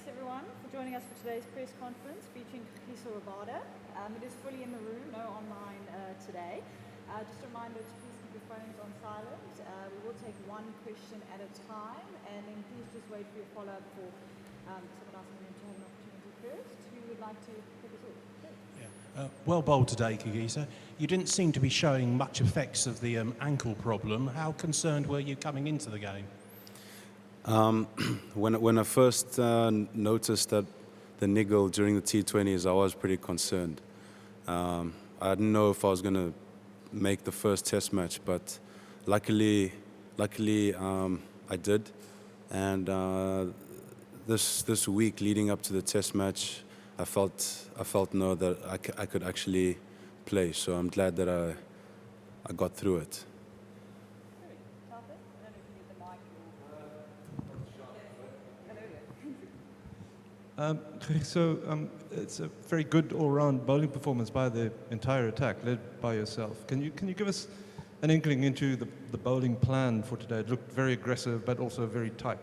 thanks everyone for joining us for today's press conference featuring Kagiso Rabada. It is fully in the room, no online today. Just a reminder to please keep your phones on silent. We will take one question at a time, and then please just wait for your follow-up for someone else to have an opportunity first. Who would like to pick us off? Well bowled today, Kagiso. You didn't seem to be showing much effects of the ankle problem. How concerned were you coming into the game? When I first noticed that the niggle during the T20s, I was pretty concerned. I didn't know if I was going to make the first test match, but luckily I did. And this week leading up to the test match, I felt that I could actually play. So I'm glad that I got through it. So it's a very good all-round bowling performance by the entire attack, led by yourself. Can you give us an inkling into the bowling plan for today? It looked very aggressive, but also very tight.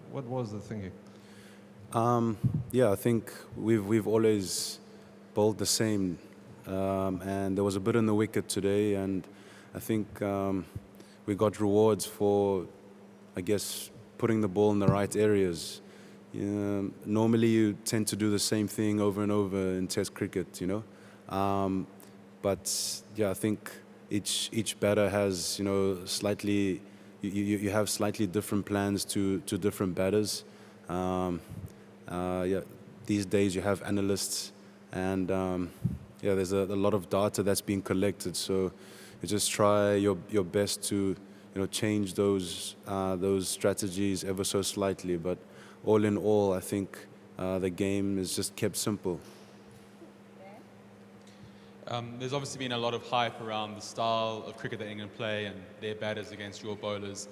What was the thinking? Yeah, I think we've always bowled the same, and there was a bit in the wicket today, and I think we got rewards for, I guess, putting the ball in the right areas. Normally you tend to do the same thing over and over in Test cricket, but yeah, I think each batter has slightly you have slightly different plans to different batters. Yeah, these days you have analysts, and yeah, there's a lot of data that's being collected. So you just try your best to change those strategies ever so slightly, but all in all, I think the game is just kept simple. There's obviously been a lot of hype around the style of cricket that England play and their batters against your bowlers.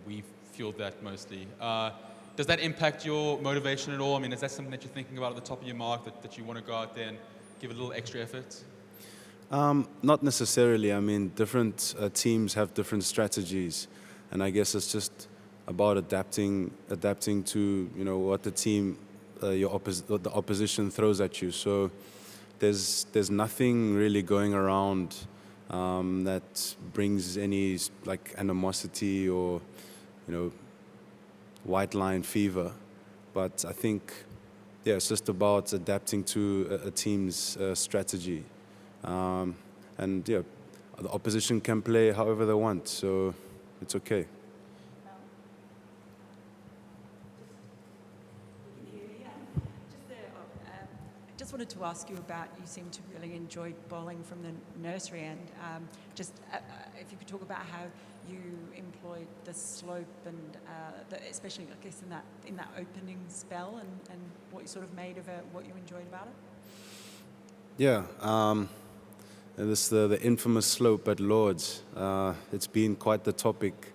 We've fueled that mostly. Does that impact your motivation at all? I mean, is that something that you're thinking about at the top of your mark, that you want to go out there and give a little extra effort? Not necessarily. I mean, different teams have different strategies, and I guess it's just about adapting to what the team, the opposition throws at you. So there's nothing really going around that brings any animosity or white line fever. But I think it's just about adapting to a team's strategy, and the opposition can play however they want, so it's okay. Just wanted to ask you about, you seem to really enjoy bowling from the nursery, and if you could talk about how you employed the slope and especially I guess in that opening spell, and what you sort of made of it, what you enjoyed about it. Yeah, and this the infamous slope at Lord's. It's been quite the topic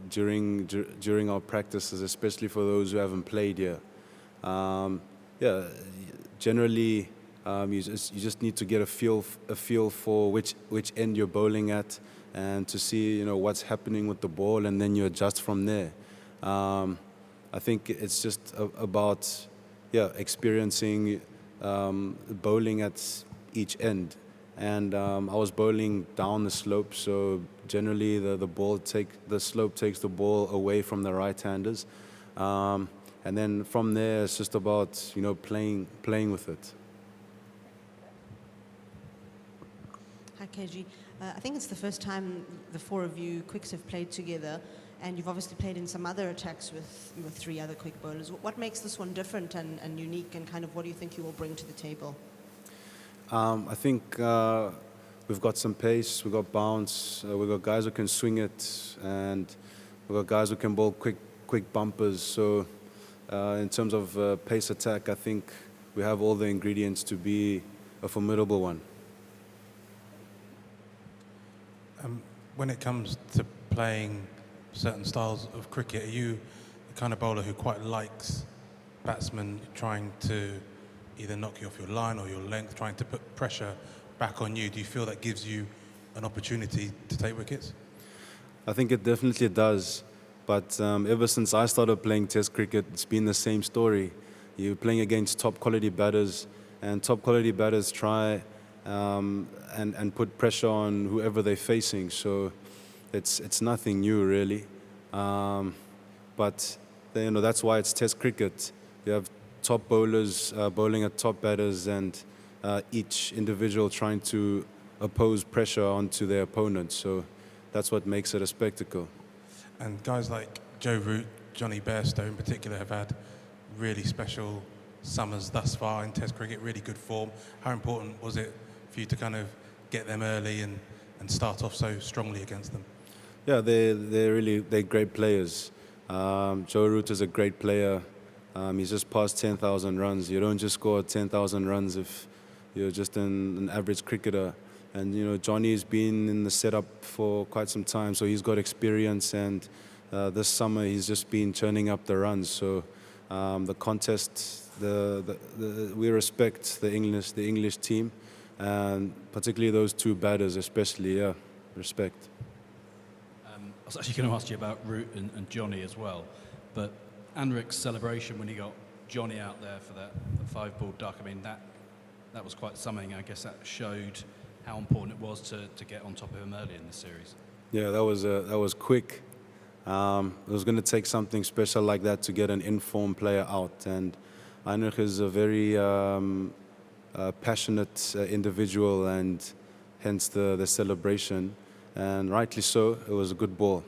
during our practices, especially for those who haven't played here. Yeah, generally you just need to get a feel for which end you're bowling at, and to see what's happening with the ball, and then you adjust from there. I think it's just about experiencing bowling at each end, and I was bowling down the slope, so generally the slope takes the ball away from the right-handers. And then from there, it's just about playing with it. Hi, KG. I think it's the first time the four of you quicks have played together, and you've obviously played in some other attacks with three other quick bowlers. What makes this one different and unique, and kind of what do you think you will bring to the table? I think we've got some pace, we've got bounce, we've got guys who can swing it, and we've got guys who can bowl quick bumpers. So in terms of pace attack, I think we have all the ingredients to be a formidable one. When it comes to playing certain styles of cricket, are you the kind of bowler who quite likes batsmen trying to either knock you off your line or your length, trying to put pressure back on you? Do you feel that gives you an opportunity to take wickets? I think it definitely does. But ever since I started playing Test cricket, it's been the same story. You're playing against top quality batters, and top quality batters try and put pressure on whoever they're facing. So it's nothing new really. But that's why it's Test cricket. You have top bowlers bowling at top batters, and each individual trying to oppose pressure onto their opponent. So that's what makes it a spectacle. And guys like Joe Root, Johnny Bairstow in particular have had really special summers thus far in Test cricket, really good form. How important was it for you to kind of get them early and start off so strongly against them? Yeah, they're great players. Joe Root is a great player. He's just passed 10,000 runs. You don't just score 10,000 runs if you're just an average cricketer. And Johnny's been in the setup for quite some time, so he's got experience. And this summer he's just been churning up the runs. So the contest, we respect the English team, and particularly those two batters, especially. Yeah, respect. I was actually going to ask you about Root and Johnny as well, but Anrik's celebration when he got Johnny out there for the 5-ball duck, I mean, that was quite something. I guess that showed how important it was to get on top of him early in the series. Yeah, that was quick. It was going to take something special like that to get an informed player out, and Heinrich is a very passionate individual, and hence the celebration, and rightly so. It was a good ball.